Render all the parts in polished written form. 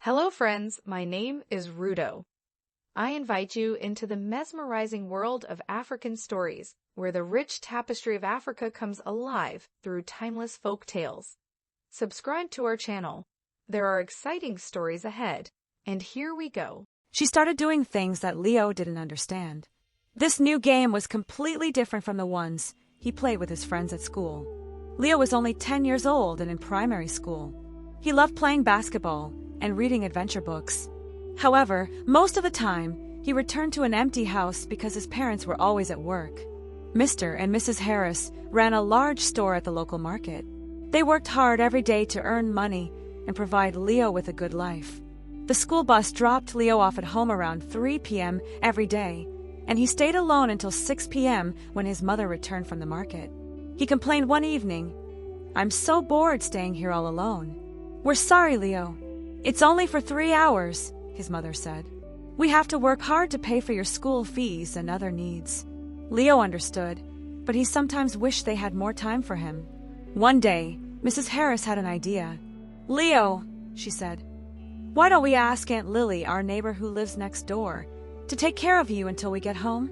Hello friends, my name is Rudo. I invite you into the mesmerizing world of African stories, where the rich tapestry of Africa comes alive through timeless folk tales. Subscribe to our channel. There are exciting stories ahead, and here we go. She started doing things that Leo didn't understand. This new game was completely different from the ones he played with his friends at school. Leo was only 10 years old and in primary school. He loved playing basketball and reading adventure books. However, most of the time, he returned to an empty house because his parents were always at work. Mr. and Mrs. Harris ran a large store at the local market. They worked hard every day to earn money and provide Leo with a good life. The school bus dropped Leo off at home around 3 p.m. every day, and he stayed alone until 6 p.m. when his mother returned from the market. He complained one evening, "I'm so bored staying here all alone." "We're sorry, Leo. It's only for 3 hours," his mother said. "We have to work hard to pay for your school fees and other needs." Leo understood, but he sometimes wished they had more time for him. One day, Mrs. Harris had an idea. "Leo," she said, "why don't we ask Aunt Lily, our neighbor who lives next door, to take care of you until we get home?"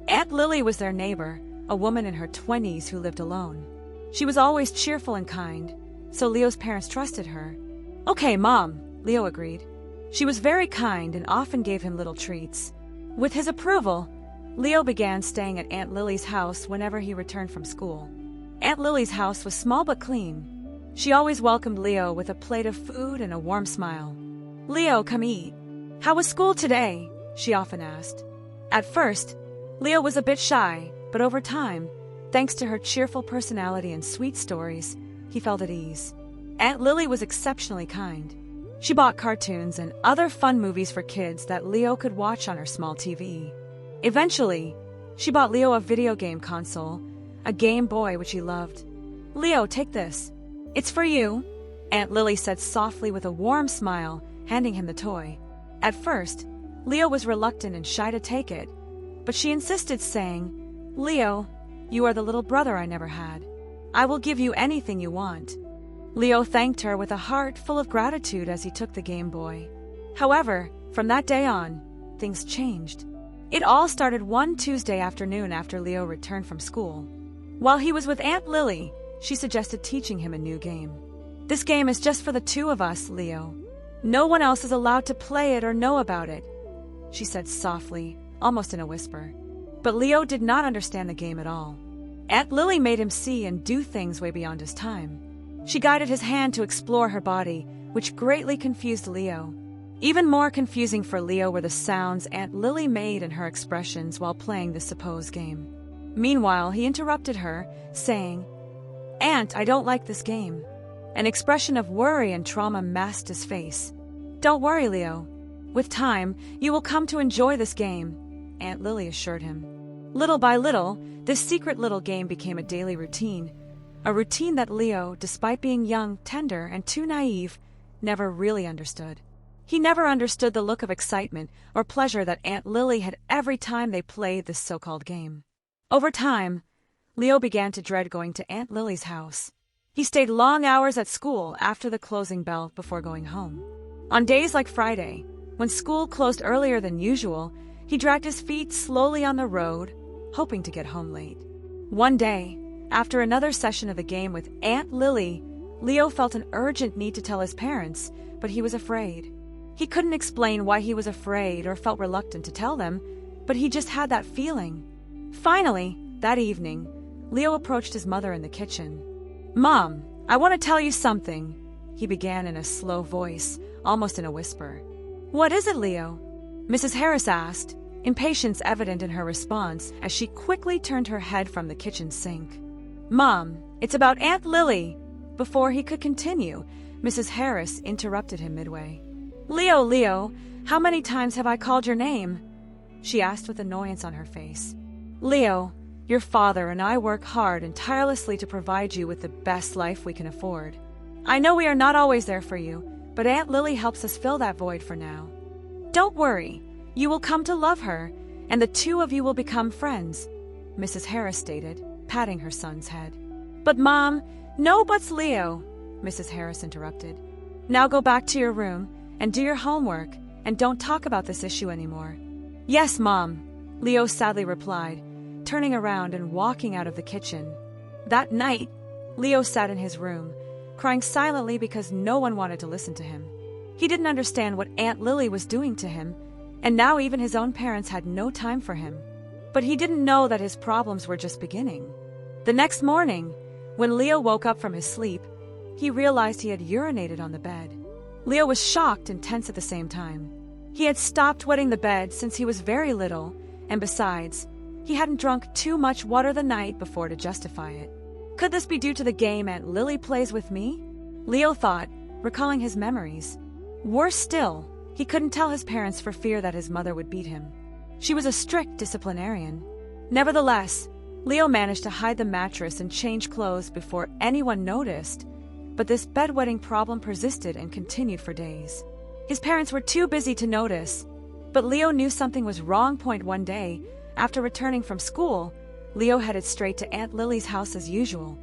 Aunt Lily was their neighbor, a woman in her 20s who lived alone. She was always cheerful and kind, so Leo's parents trusted her. "Okay, Mom," Leo agreed. She was very kind and often gave him little treats. With his approval, Leo began staying at Aunt Lily's house whenever he returned from school. Aunt Lily's house was small but clean. She always welcomed Leo with a plate of food and a warm smile. "Leo, come eat. How was school today?" she often asked. At first, Leo was a bit shy, but over time, thanks to her cheerful personality and sweet stories, he felt at ease. Aunt Lily was exceptionally kind. She bought cartoons and other fun movies for kids that Leo could watch on her small TV. Eventually, she bought Leo a video game console, a Game Boy which he loved. "Leo, take this. It's for you," Aunt Lily said softly with a warm smile, handing him the toy. At first, Leo was reluctant and shy to take it, but she insisted, saying, "Leo, you are the little brother I never had. I will give you anything you want." Leo thanked her with a heart full of gratitude as he took the Game Boy. However, from that day on, things changed. It all started one Tuesday afternoon after Leo returned from school. While he was with Aunt Lily, she suggested teaching him a new game. "This game is just for the two of us, Leo. No one else is allowed to play it or know about it," she said softly, almost in a whisper. But Leo did not understand the game at all. Aunt Lily made him see and do things way beyond his time. She guided his hand to explore her body, which greatly confused Leo. Even more confusing for Leo were the sounds Aunt Lily made and her expressions while playing this supposed game. Meanwhile, he interrupted her, saying, "Aunt, I don't like this game." An expression of worry and trauma masked his face. "Don't worry, Leo. With time, you will come to enjoy this game," Aunt Lily assured him. Little by little, this secret little game became a daily routine. A routine that Leo, despite being young, tender, and too naive, never really understood. He never understood the look of excitement or pleasure that Aunt Lily had every time they played this so-called game. Over time, Leo began to dread going to Aunt Lily's house. He stayed long hours at school after the closing bell before going home. On days like Friday, when school closed earlier than usual, he dragged his feet slowly on the road, hoping to get home late. One day, after another session of the game with Aunt Lily, Leo felt an urgent need to tell his parents, but he was afraid. He couldn't explain why he was afraid or felt reluctant to tell them, but he just had that feeling. Finally, that evening, Leo approached his mother in the kitchen. "Mom, I want to tell you something," he began in a slow voice, almost in a whisper. "What is it, Leo?" Mrs. Harris asked, impatience evident in her response as she quickly turned her head from the kitchen sink. "Mom, it's about Aunt Lily." Before he could continue, Mrs. Harris interrupted him midway. Leo, how many times have I called your name?" she asked with annoyance on her face. "Leo, your father and I work hard and tirelessly to provide you with the best life we can afford. I know we are not always there for you, but Aunt Lily helps us fill that void for now. Don't worry, you will come to love her, and the two of you will become friends," Mrs. Harris stated, patting her son's head. "But Mom, no buts, Leo," Mrs. Harris interrupted. "Now go back to your room and do your homework, and don't talk about this issue anymore." "Yes, Mom," Leo sadly replied, turning around and walking out of the kitchen. That night, Leo sat in his room, crying silently because no one wanted to listen to him. He didn't understand what Aunt Lily was doing to him, and now even his own parents had no time for him. But he didn't know that his problems were just beginning. The next morning, when Leo woke up from his sleep, he realized he had urinated on the bed. Leo was shocked and tense at the same time. He had stopped wetting the bed since he was very little, and besides, he hadn't drunk too much water the night before to justify it. Could this be due to the game Aunt Lily plays with me? Leo thought, recalling his memories. Worse still, he couldn't tell his parents for fear that his mother would beat him. She was a strict disciplinarian. Nevertheless, Leo managed to hide the mattress and change clothes before anyone noticed, but this bedwetting problem persisted and continued for days. His parents were too busy to notice, but Leo knew something was wrong. One day, after returning from school, Leo headed straight to Aunt Lily's house as usual.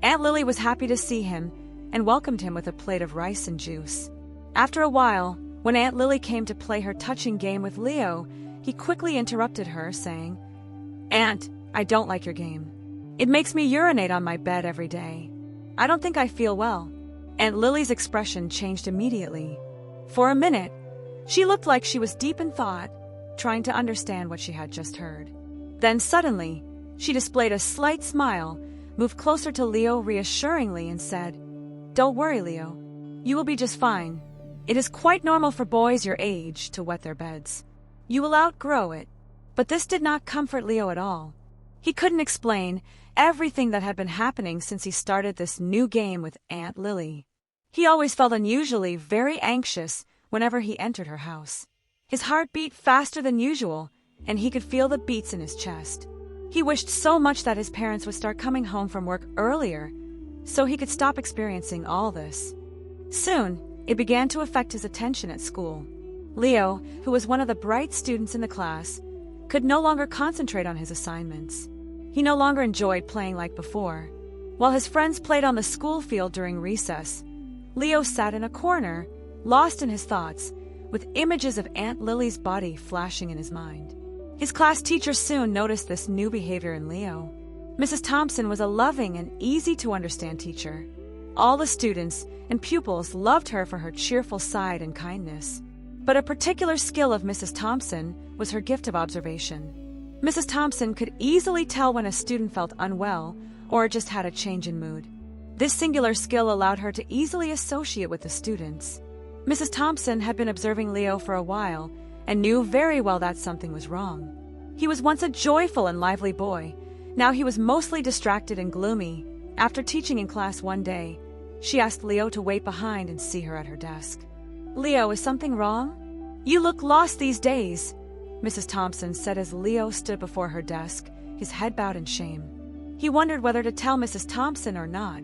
Aunt Lily was happy to see him and welcomed him with a plate of rice and juice. After a while, when Aunt Lily came to play her touching game with Leo, he quickly interrupted her, saying, "Aunt, I don't like your game. It makes me urinate on my bed every day. I don't think I feel well." Aunt Lily's expression changed immediately. For a minute, she looked like she was deep in thought, trying to understand what she had just heard. Then suddenly, she displayed a slight smile, moved closer to Leo reassuringly and said, "Don't worry, Leo. You will be just fine. It is quite normal for boys your age to wet their beds. You will outgrow it." But this did not comfort Leo at all. He couldn't explain everything that had been happening since he started this new game with Aunt Lily. He always felt unusually very anxious whenever he entered her house. His heart beat faster than usual, and he could feel the beats in his chest. He wished so much that his parents would start coming home from work earlier, so he could stop experiencing all this. Soon, it began to affect his attention at school. Leo, who was one of the bright students in the class, could no longer concentrate on his assignments. He no longer enjoyed playing like before. While his friends played on the school field during recess, Leo sat in a corner, lost in his thoughts, with images of Aunt Lily's body flashing in his mind. His class teacher soon noticed this new behavior in Leo. Mrs. Thompson was a loving and easy-to-understand teacher. All the students and pupils loved her for her cheerful side and kindness. But a particular skill of Mrs. Thompson was her gift of observation. Mrs. Thompson could easily tell when a student felt unwell or just had a change in mood. This singular skill allowed her to easily associate with the students. Mrs. Thompson had been observing Leo for a while and knew very well that something was wrong. He was once a joyful and lively boy. Now he was mostly distracted and gloomy. After teaching in class one day, she asked Leo to wait behind and see her at her desk. "Leo, is something wrong? You look lost these days," Mrs. Thompson said as Leo stood before her desk, his head bowed in shame. He wondered whether to tell Mrs. Thompson or not.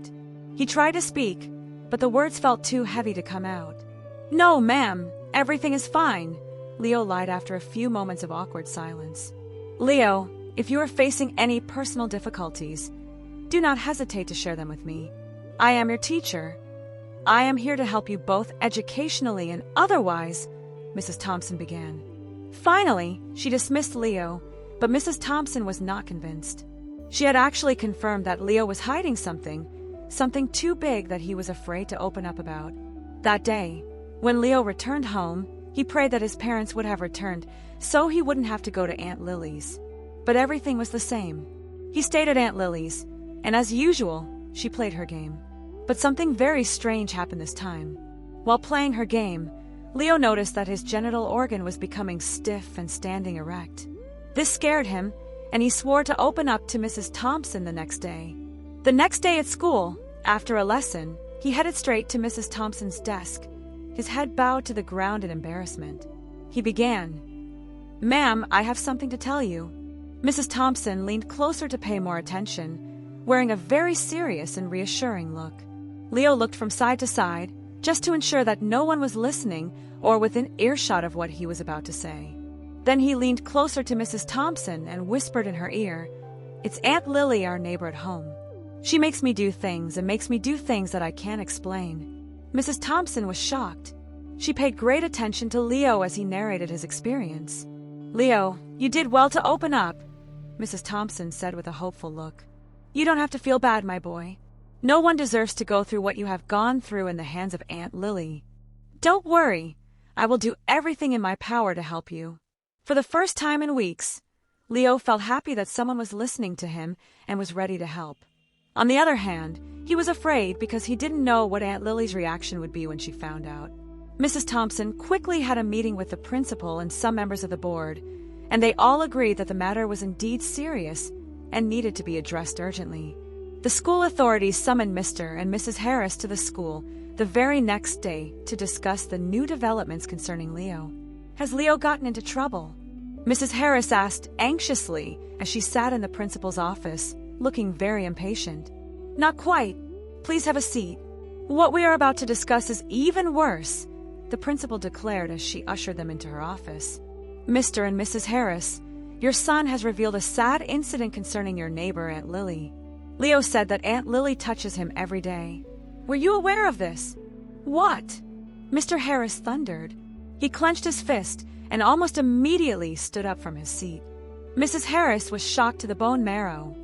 He tried to speak, but the words felt too heavy to come out. "No, ma'am, everything is fine," Leo lied after a few moments of awkward silence. "Leo, if you are facing any personal difficulties, do not hesitate to share them with me. I am your teacher. I am here to help you both educationally and otherwise," Mrs. Thompson began. Finally, she dismissed Leo, but Mrs. Thompson was not convinced. She had actually confirmed that Leo was hiding something too big that he was afraid to open up about. That day, when Leo returned home, he prayed that his parents would have returned so he wouldn't have to go to Aunt Lily's. But everything was the same. He stayed at Aunt Lily's, and as usual, she played her game. But something very strange happened this time. While playing her game, Leo noticed that his genital organ was becoming stiff and standing erect. This scared him, and he swore to open up to Mrs. Thompson the next day. The next day at school, after a lesson, he headed straight to Mrs. Thompson's desk, his head bowed to the ground in embarrassment. He began, "Ma'am, I have something to tell you." Mrs. Thompson leaned closer to pay more attention, wearing a very serious and reassuring look. Leo looked from side to side, just to ensure that no one was listening or within earshot of what he was about to say. Then he leaned closer to Mrs. Thompson and whispered in her ear, "It's Aunt Lily, our neighbor at home. She makes me do things that I can't explain." Mrs. Thompson was shocked. She paid great attention to Leo as he narrated his experience. "Leo, you did well to open up," Mrs. Thompson said with a hopeful look. "You don't have to feel bad, my boy. No one deserves to go through what you have gone through in the hands of Aunt Lily. Don't worry, I will do everything in my power to help you." For the first time in weeks, Leo felt happy that someone was listening to him and was ready to help. On the other hand, he was afraid because he didn't know what Aunt Lily's reaction would be when she found out. Mrs. Thompson quickly had a meeting with the principal and some members of the board, and they all agreed that the matter was indeed serious and needed to be addressed urgently. The school authorities summoned Mr. and Mrs. Harris to the school the very next day to discuss the new developments concerning Leo. "Has Leo gotten into trouble?" Mrs. Harris asked anxiously as she sat in the principal's office, looking very impatient. "Not quite. Please have a seat. What we are about to discuss is even worse," the principal declared as she ushered them into her office. "Mr. and Mrs. Harris, your son has revealed a sad incident concerning your neighbor, Aunt Lily. Leo said that Aunt Lily touches him every day. Were you aware of this?" "What?" Mr. Harris thundered. He clenched his fist and almost immediately stood up from his seat. Mrs. Harris was shocked to the bone marrow.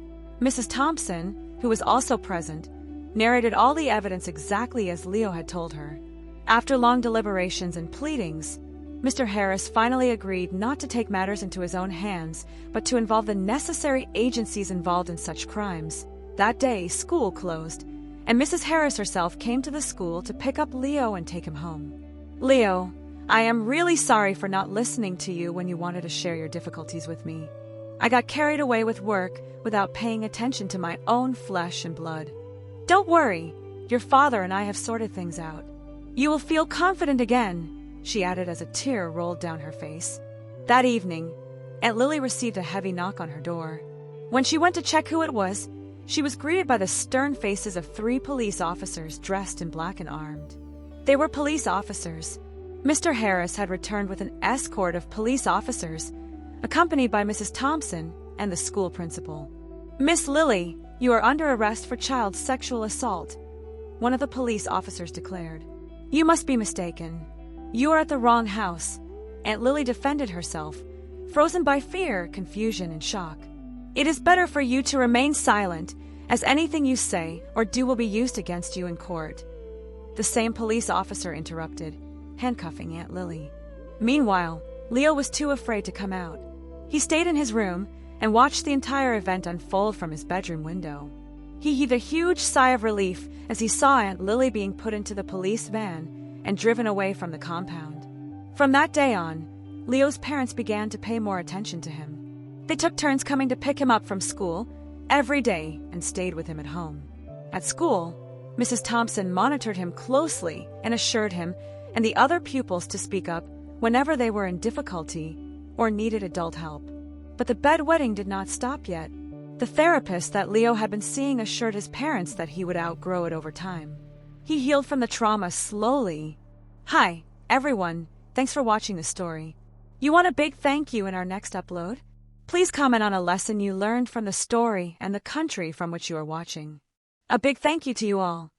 Mrs. Thompson, who was also present, narrated all the evidence exactly as Leo had told her. After long deliberations and pleadings, Mr. Harris finally agreed not to take matters into his own hands, but to involve the necessary agencies involved in such crimes. That day, school closed, and Mrs. Harris herself came to the school to pick up Leo and take him home. "Leo, I am really sorry for not listening to you when you wanted to share your difficulties with me. I got carried away with work without paying attention to my own flesh and blood. Don't worry, your father and I have sorted things out. You will feel confident again," she added as a tear rolled down her face. That evening, Aunt Lily received a heavy knock on her door. When she went to check who it was, she was greeted by the stern faces of 3 police officers dressed in black and armed. They were police officers. Mr. Harris had returned with an escort of police officers, accompanied by Mrs. Thompson and the school principal. "Miss Lily, you are under arrest for child sexual assault," one of the police officers declared. "You must be mistaken. You are at the wrong house." Aunt Lily defended herself, frozen by fear, confusion, and shock. "It is better for you to remain silent, as anything you say or do will be used against you in court," the same police officer interrupted, handcuffing Aunt Lily. Meanwhile, Leo was too afraid to come out. He stayed in his room and watched the entire event unfold from his bedroom window. He heaved a huge sigh of relief as he saw Aunt Lily being put into the police van and driven away from the compound. From that day on, Leo's parents began to pay more attention to him. They took turns coming to pick him up from school every day and stayed with him at home. At school, Mrs. Thompson monitored him closely and assured him and the other pupils to speak up whenever they were in difficulty or needed adult help. But the bedwetting did not stop yet. The therapist that Leo had been seeing assured his parents that he would outgrow it over time. He healed from the trauma slowly. Hi, everyone. Thanks for watching the story. You want a big thank you in our next upload? Please comment on a lesson you learned from the story and the country from which you are watching. A big thank you to you all.